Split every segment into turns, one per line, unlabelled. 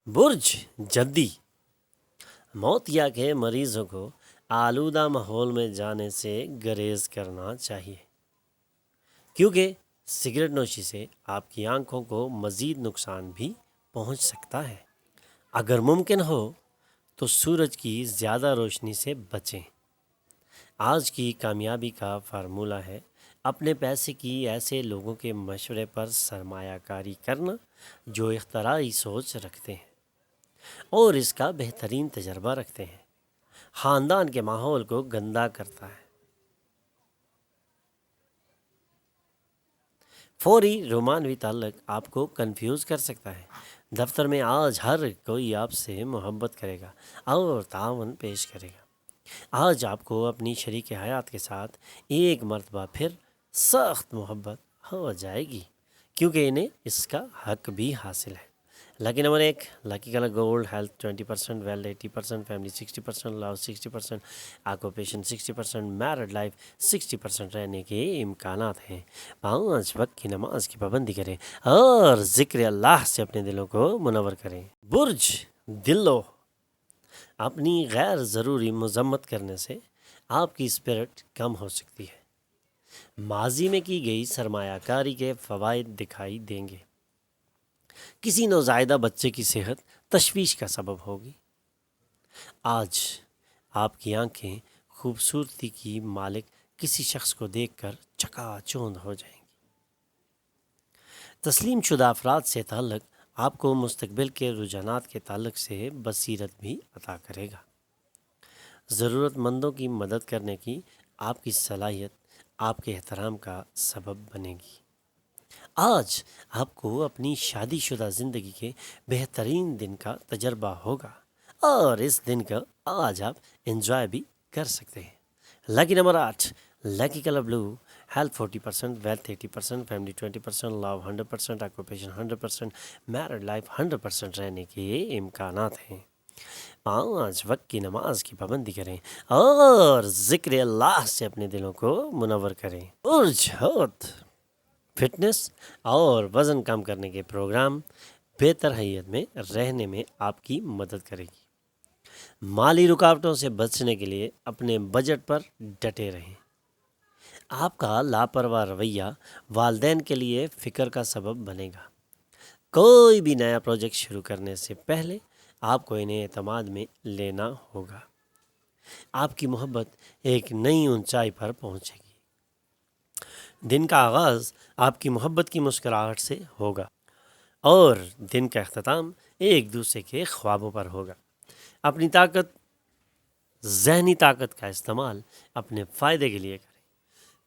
برج جدی موتیا کے مریضوں کو آلودہ ماحول میں جانے سے گریز کرنا چاہیے، کیونکہ سگریٹ نوشی سے آپ کی آنکھوں کو مزید نقصان بھی پہنچ سکتا ہے۔ اگر ممکن ہو تو سورج کی زیادہ روشنی سے بچیں۔ آج کی کامیابی کا فارمولہ ہے اپنے پیسے کی ایسے لوگوں کے مشورے پر سرمایہ کاری کرنا جو اختراعی سوچ رکھتے ہیں اور اس کا بہترین تجربہ رکھتے ہیں۔ خاندان کے ماحول کو گندا کرتا ہے۔ فوری رومانوی تعلق آپ کو کنفیوز کر سکتا ہے۔ دفتر میں آج ہر کوئی آپ سے محبت کرے گا اور تعاون پیش کرے گا۔ آج آپ کو اپنی شریک حیات کے ساتھ ایک مرتبہ پھر سخت محبت ہو جائے گی، کیونکہ انہیں اس کا حق بھی حاصل ہے۔ Lucky number 1، lucky colour gold, health 20%، wealth 80%، family 60%، love 60%، occupation 60%، married life 60% رہنے کے امکانات ہیں۔ 5 وقت کی نماز کی پابندی کریں اور ذکر اللہ سے اپنے دلوں کو منور کریں۔ برج دلو اپنی غیر ضروری مذمت کرنے سے آپ کی اسپرٹ کم ہو سکتی ہے۔ ماضی میں کی گئی سرمایہ کاری کے فوائد دکھائی دیں گے۔ کسی نوزائیدہ بچے کی صحت تشویش کا سبب ہوگی۔ آج آپ کی آنکھیں خوبصورتی کی مالک کسی شخص کو دیکھ کر چکا چوند ہو جائیں گی۔ تسلیم شدہ افراد سے تعلق آپ کو مستقبل کے رجحانات کے تعلق سے بصیرت بھی عطا کرے گا۔ ضرورت مندوں کی مدد کرنے کی آپ کی صلاحیت آپ کے احترام کا سبب بنے گی۔ آج آپ کو اپنی شادی شدہ زندگی کے بہترین دن کا تجربہ ہوگا اور اس دن کا آج آپ انجوائے بھی کر سکتے ہیں۔ لکی نمبر 8، لکی colour blue, health 40%، wealth 80%، family 20%، لو 100%، آکوپیشن 100%، میرڈ لائف 100% رہنے کے امکانات ہیں۔ 5 وقت کی نماز کی پابندی کریں اور ذکر اللہ سے اپنے دلوں کو منور کریں۔ برج حوت فٹنس اور وزن کم کرنے کے پروگرام بہتر حیت میں رہنے میں آپ کی مدد کرے گی۔ مالی رکاوٹوں سے بچنے کے لیے اپنے بجٹ پر ڈٹے رہیں۔ آپ کا لاپرواہ رویہ والدین کے لیے فکر کا سبب بنے گا۔ کوئی بھی نیا پروجیکٹ شروع کرنے سے پہلے آپ کو انہیں اعتماد میں لینا ہوگا۔ آپ کی محبت ایک نئی اونچائی پر پہنچے گی۔ دن کا آغاز آپ کی محبت کی مسکراہٹ سے ہوگا اور دن کا اختتام ایک دوسرے کے خوابوں پر ہوگا۔ اپنی ذہنی طاقت کا استعمال اپنے فائدے کے لیے کریں۔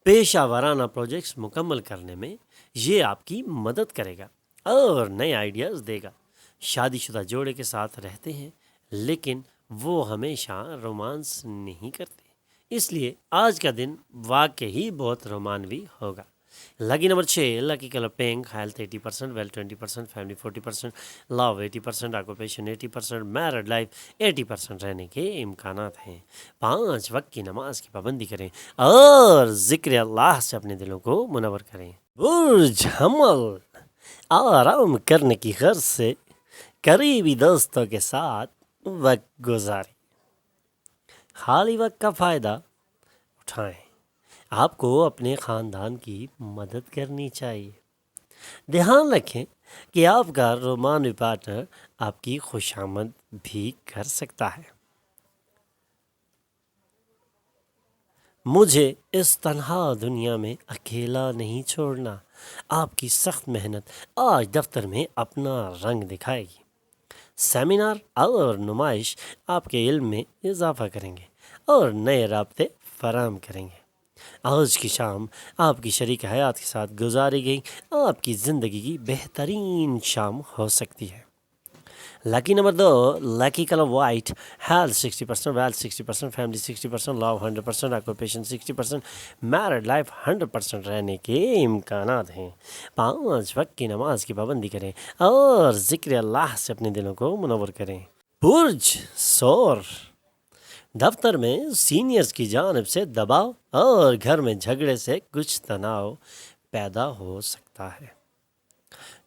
پیشہ ورانہ پروجیکٹس مکمل کرنے میں یہ آپ کی مدد کرے گا اور نئے آئیڈیاز دے گا۔ شادی شدہ جوڑے کے ساتھ رہتے ہیں لیکن وہ ہمیشہ رومانس نہیں کرتے، اس لیے آج کا دن واقعی بہت رومانوی ہوگا۔ Lucky number 6، lucky colour pink, health 80%، wealth 20%، family 40%، love 80%، occupation 80%، married life 80% رہنے کے امکانات ہیں۔ 5 وقت کی نماز کی پابندی کریں اور ذکر اللہ سے اپنے دلوں کو منور کریں۔ برج حمل آرام کرنے کی غرض سے قریبی دوستوں کے ساتھ وقت گزاریں۔ خالی وقت کا فائدہ اٹھائیں۔ آپ کو اپنے خاندان کی مدد کرنی چاہیے۔ دھیان رکھیں کہ آپ کا رومانوی پارٹنر آپ کی خوشامد بھی کر سکتا ہے۔ مجھے اس تنہا دنیا میں اکیلا نہیں چھوڑنا۔ آپ کی سخت محنت آج دفتر میں اپنا رنگ دکھائے گی۔ سیمینار اور نمائش آپ کے علم میں اضافہ کریں گے اور نئے رابطے فراہم کریں گے۔ آج کی شام آپ کی شریک حیات کے ساتھ گزاری گئی آپ کی زندگی کی بہترین شام ہو سکتی ہے۔ Lucky number 2، lucky colour white, health 60%، wealth 60%، family 60%، love 100%، occupation 60%، married life 100% رہنے کے امکانات ہیں۔ 5 وقت کی نماز کی پابندی کریں اور ذکر اللہ سے اپنے دلوں کو منور کریں۔ برج ثور دفتر میں سینئرز کی جانب سے دباؤ اور گھر میں جھگڑے سے کچھ تناؤ پیدا ہو سکتا ہے،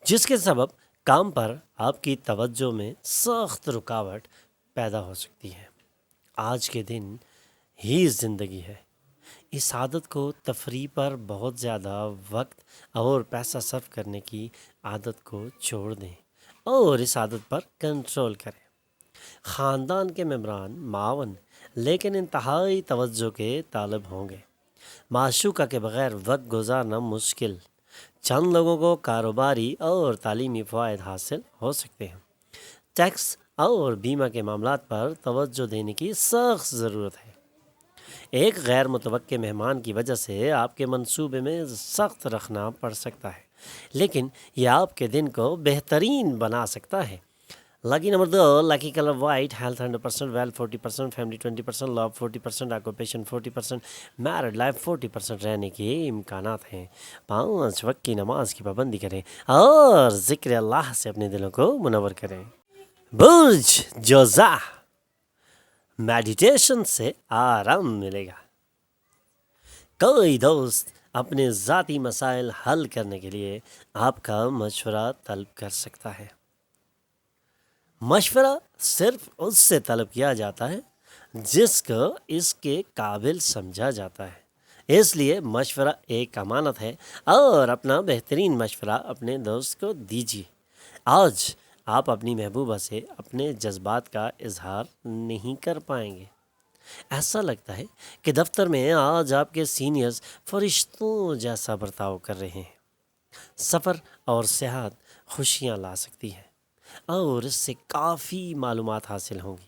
جس کے سبب کام پر آپ کی توجہ میں سخت رکاوٹ پیدا ہو سکتی ہے۔ آج کے دن ہی زندگی ہے۔ اس عادت کو تفریح پر بہت زیادہ وقت اور پیسہ صرف کرنے کی عادت کو چھوڑ دیں اور اس عادت پر کنٹرول کریں۔ خاندان کے ممبران معاون لیکن انتہائی توجہ کے طالب ہوں گے۔ معشوقہ کے بغیر وقت گزارنا مشکل۔ چند لوگوں کو کاروباری اور تعلیمی فوائد حاصل ہو سکتے ہیں۔ ٹیکس اور بیمہ کے معاملات پر توجہ دینے کی سخت ضرورت ہے۔ ایک غیر متوقع مہمان کی وجہ سے آپ کے منصوبے میں سخت رکھنا پڑ سکتا ہے، لیکن یہ آپ کے دن کو بہترین بنا سکتا ہے۔ Lucky number 2، lucky colour white, health 100%، wealth 40%، family 20%، love 40%، occupation 40%، married life 40% رہنے کے امکانات ہیں۔ 5 وقت کی نماز کی پابندی کریں اور ذکر اللہ سے اپنے دلوں کو منور کریں۔ برج جوزا، میڈیٹیشن سے آرام ملے گا۔ کوئی دوست اپنے ذاتی مسائل حل کرنے کے لیے آپ کا مشورہ طلب کر سکتا ہے۔ مشورہ صرف اس سے طلب کیا جاتا ہے جس کو اس کے قابل سمجھا جاتا ہے، اس لیے مشورہ ایک امانت ہے اور اپنا بہترین مشورہ اپنے دوست کو دیجیے۔ آج آپ اپنی محبوبہ سے اپنے جذبات کا اظہار نہیں کر پائیں گے۔ ایسا لگتا ہے کہ دفتر میں آج آپ کے سینئرز فرشتوں جیسا برتاؤ کر رہے ہیں۔ سفر اور سیاحت خوشیاں لا سکتی ہے اور اس سے کافی معلومات حاصل ہوں گی۔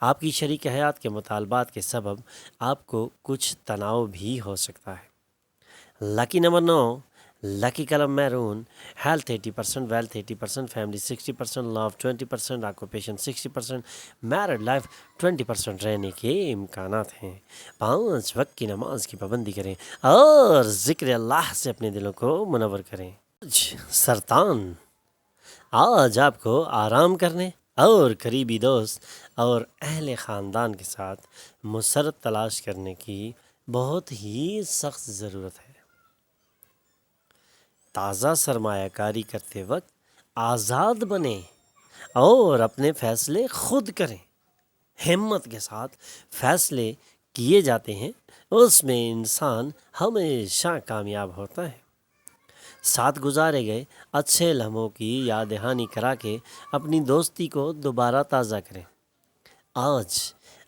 آپ کی شریک حیات کے مطالبات کے سبب آپ کو کچھ تناؤ بھی ہو سکتا ہے۔ Lucky number 9، lucky colour maroon, health 80%، wealth 80%، family 60%، love 20%، occupation 60%، married life 20% رہنے کے امکانات ہیں۔ 5 وقت کی نماز کی پابندی کریں اور ذکر اللہ سے اپنے دلوں کو منور کریں۔ سرطان، آج آپ کو آرام کرنے اور قریبی دوست اور اہل خاندان کے ساتھ مسرت تلاش کرنے کی بہت ہی سخت ضرورت ہے۔ تازہ سرمایہ کاری کرتے وقت آزاد بنیں اور اپنے فیصلے خود کریں۔ ہمت کے ساتھ فیصلے کیے جاتے ہیں، اس میں انسان ہمیشہ کامیاب ہوتا ہے۔ ساتھ گزارے گئے اچھے لمحوں کی یاد دہانی کرا کے اپنی دوستی کو دوبارہ تازہ کریں۔ آج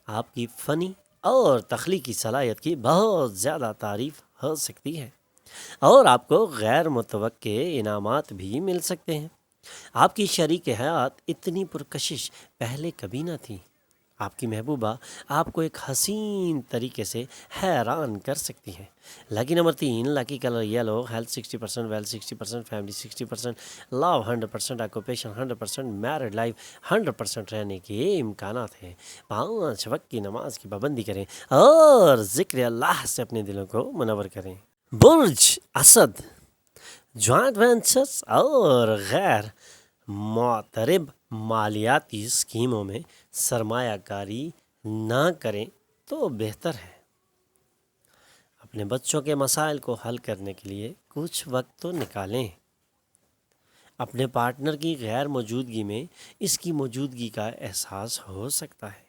آپ کی فنی اور تخلیقی صلاحیت کی بہت زیادہ تعریف ہو سکتی ہے اور آپ کو غیر متوقع انعامات بھی مل سکتے ہیں۔ آپ کی شریک حیات اتنی پرکشش پہلے کبھی نہ تھی۔ آپ کی محبوبہ آپ کو ایک حسین طریقے سے حیران کر سکتی ہے۔ Lucky number 3، lucky colour yellow, health 60%، wealth 60%، family 60%، love 100%، occupation 100%، married life 100% رہنے کے امکانات ہیں۔ 5 وقت کی نماز کی پابندی کریں اور ذکر اللہ سے اپنے دلوں کو منور کریں۔ برج اسد، جوائنٹ وینچرز اور غیر معترب مالیاتی اسکیموں میں سرمایہ کاری نہ کریں تو بہتر ہے۔ اپنے بچوں کے مسائل کو حل کرنے کے لیے کچھ وقت تو نکالیں۔ اپنے پارٹنر کی غیر موجودگی میں اس کی موجودگی کا احساس ہو سکتا ہے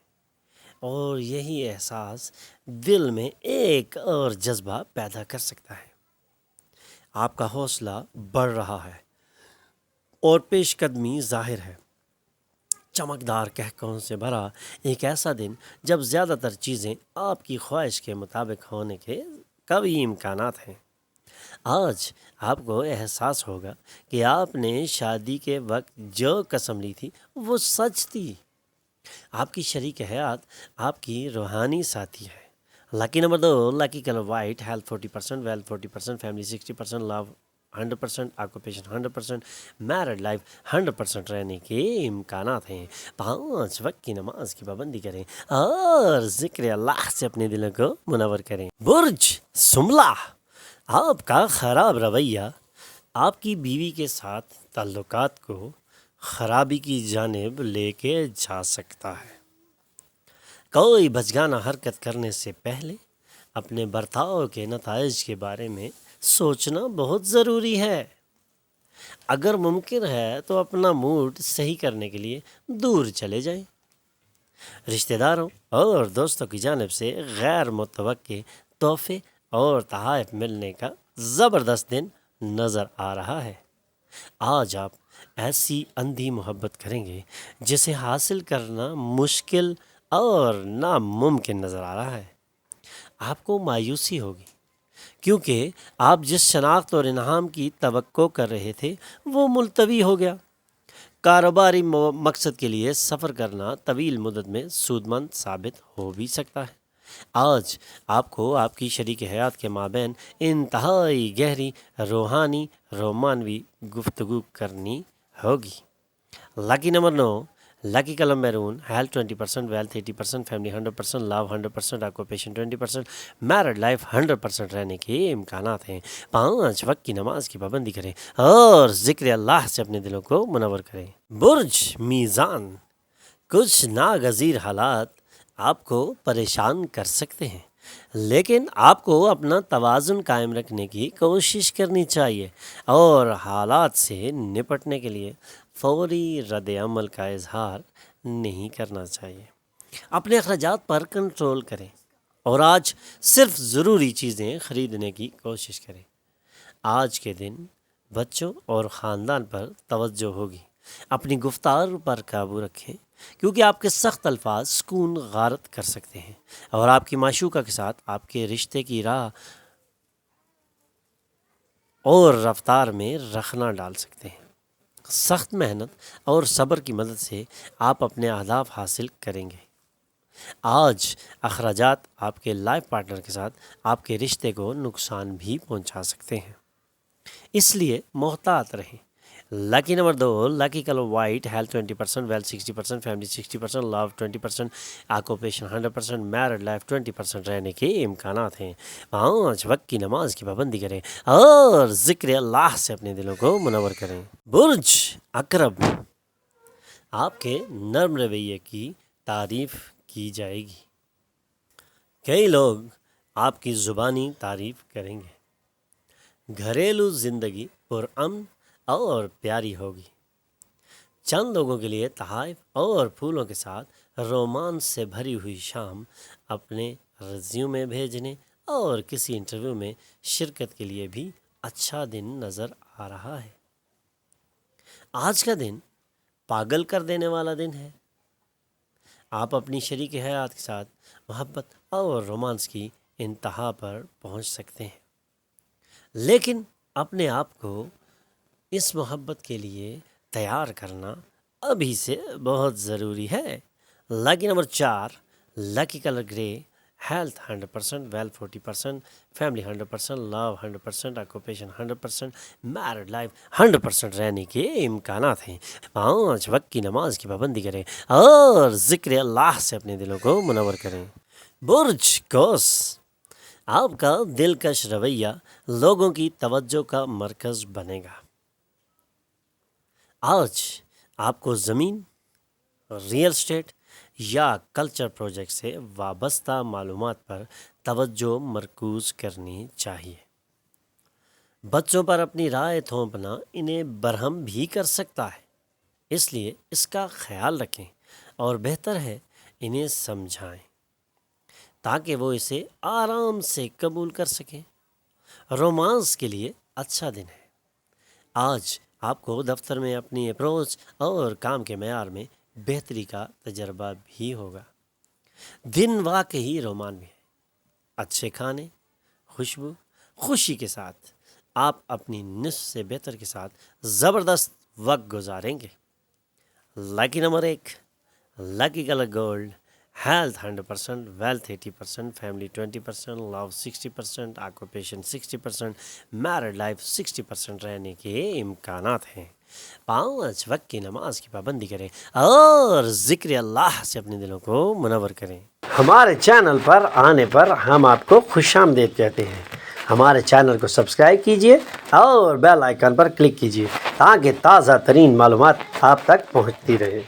اور یہی احساس دل میں ایک اور جذبہ پیدا کر سکتا ہے۔ آپ کا حوصلہ بڑھ رہا ہے اور پیش قدمی ظاہر ہے۔ چمکدار کہکشاؤں سے بھرا ایک ایسا دن جب زیادہ تر چیزیں آپ کی خواہش کے مطابق ہونے کے کبھی امکانات ہیں۔ آج آپ کو احساس ہوگا کہ آپ نے شادی کے وقت جو قسم لی تھی وہ سچ تھی۔ آپ کی شریک حیات آپ کی روحانی ساتھی ہے۔ Lucky number 2، lucky colour white, health 40%، wealth 40%، family 60%، love 100%، occupation 100%، married life 100% رہنے کے امکانات ہیں۔ 5 وقت کی نماز کی پابندی کریں اور ذکر اللہ سے اپنے دلوں کو منور کریں۔ برج سملہ، آپ کا خراب رویہ آپ کی بیوی کے ساتھ تعلقات کو خرابی کی جانب لے کے جا سکتا ہے۔ کوئی بچگانہ حرکت کرنے سے پہلے اپنے برتاؤ کے نتائج کے بارے میں سوچنا بہت ضروری ہے۔ اگر ممکن ہے تو اپنا موڈ صحیح کرنے کے لیے دور چلے جائیں۔ رشتہ داروں اور دوستوں کی جانب سے غیر متوقع تحفے اور تحائف ملنے کا زبردست دن نظر آ رہا ہے۔ آج آپ ایسی اندھی محبت کریں گے جسے حاصل کرنا مشکل اور ناممکن نظر آ رہا ہے۔ آپ کو مایوسی ہوگی کیونکہ آپ جس شناخت اور انعام کی توقع کر رہے تھے وہ ملتوی ہو گیا۔ کاروباری مقصد کے لیے سفر کرنا طویل مدت میں سودمند ثابت ہو بھی سکتا ہے۔ آج آپ کو آپ کی شریک حیات کے مابین انتہائی گہری روحانی رومانوی گفتگو کرنی ہوگی۔ Lucky number 9، lucky colour maroon, health 20%، wealth 80%، family 100%، love 100%، occupation 20%، married life 100% رہنے کے امکانات ہیں۔ 5 وقت کی نماز کی پابندی کریں اور ذکر اللہ سے اپنے دلوں کو منور کریں۔ برج میزان، کچھ ناگزیر حالات آپ کو پریشان کر سکتے ہیں، لیکن آپ کو اپنا توازن قائم رکھنے کی کوشش کرنی چاہیے اور حالات سے نپٹنے کے لیے فوری رد عمل کا اظہار نہیں کرنا چاہیے۔ اپنے اخراجات پر کنٹرول کریں اور آج صرف ضروری چیزیں خریدنے کی کوشش کریں۔ آج کے دن بچوں اور خاندان پر توجہ ہوگی۔ اپنی گفتار پر قابو رکھیں کیونکہ آپ کے سخت الفاظ سکون غارت کر سکتے ہیں اور آپ کی معشوقہ کے ساتھ آپ کے رشتے کی راہ اور رفتار میں رخنا ڈال سکتے ہیں۔ سخت محنت اور صبر کی مدد سے آپ اپنے اہداف حاصل کریں گے۔ آج اخراجات آپ کے لائف پارٹنر کے ساتھ آپ کے رشتے کو نقصان بھی پہنچا سکتے ہیں، اس لیے محتاط رہیں۔ Lucky number 2، lucky colour white, health 20%، wealth 60%، family 60%، love 20%، occupation 100%، married life 20% رہنے کے امکانات ہیں۔ 5 وقت کی نماز کی پابندی کریں اور ذکر اللہ سے اپنے دلوں کو منور کریں۔ برج عقرب، آپ کے نرم رویے کی تعریف کی جائے گی۔ کئی لوگ آپ کی زبانی تعریف کریں گے۔ گھریلو زندگی پرامن اور پیاری ہوگی۔ چند لوگوں کے لیے تحائف اور پھولوں کے ساتھ رومانس سے بھری ہوئی شام اپنے ریزیومے بھیجنے اور کسی انٹرویو میں شرکت کے لیے بھی اچھا دن نظر آ رہا ہے۔ آج کا دن پاگل کر دینے والا دن ہے۔ آپ اپنی شریک حیات کے ساتھ محبت اور رومانس کی انتہا پر پہنچ سکتے ہیں، لیکن اپنے آپ کو اس محبت کے لیے تیار کرنا ابھی سے بہت ضروری ہے۔ لکی نمبر 4، لکی کلر گرے، health 100%، wealth 40%، family 100%، love 100%، occupation 100%، married life 100% رہنے کے امکانات ہیں۔ 5 وقت کی نماز کی پابندی کریں اور ذکر اللہ سے اپنے دلوں کو منور کریں۔ برج قوس، آپ کا دلکش رویہ لوگوں کی توجہ کا مرکز بنے گا۔ آج آپ کو زمین، ریئل اسٹیٹ یا کلچر پروجیکٹ سے وابستہ معلومات پر توجہ مرکوز کرنی چاہیے۔ بچوں پر اپنی رائے تھوپنا انہیں برہم بھی کر سکتا ہے، اس لیے اس کا خیال رکھیں اور بہتر ہے انہیں سمجھائیں تاکہ وہ اسے آرام سے قبول کر سکیں۔ رومانس کے لیے اچھا دن ہے۔ آج آپ کو دفتر میں اپنی اپروچ اور کام کے معیار میں بہتری کا تجربہ بھی ہوگا۔ دن واقعی رومانوی ہے۔ اچھے کھانے، خوشبو، خوشی کے ساتھ آپ اپنی نصف سے بہتر کے ساتھ زبردست وقت گزاریں گے۔ Lucky number 1، lucky colour gold, health 100%، wealth 80%، family 20%، love 60%، occupation 60%، married life 60% رہنے کے امکانات ہیں۔ 5 وقت کی نماز کی پابندی کریں اور ذکر اللہ سے اپنے دلوں کو منور کریں۔ ہمارے چینل پر آنے پر ہم آپ کو خوش آمدید کہتے ہیں۔ ہمارے چینل کو سبسکرائب کیجیے اور بیل آئیکن پر کلک کیجیے تاکہ تازہ ترین معلومات آپ تک پہنچتی رہے۔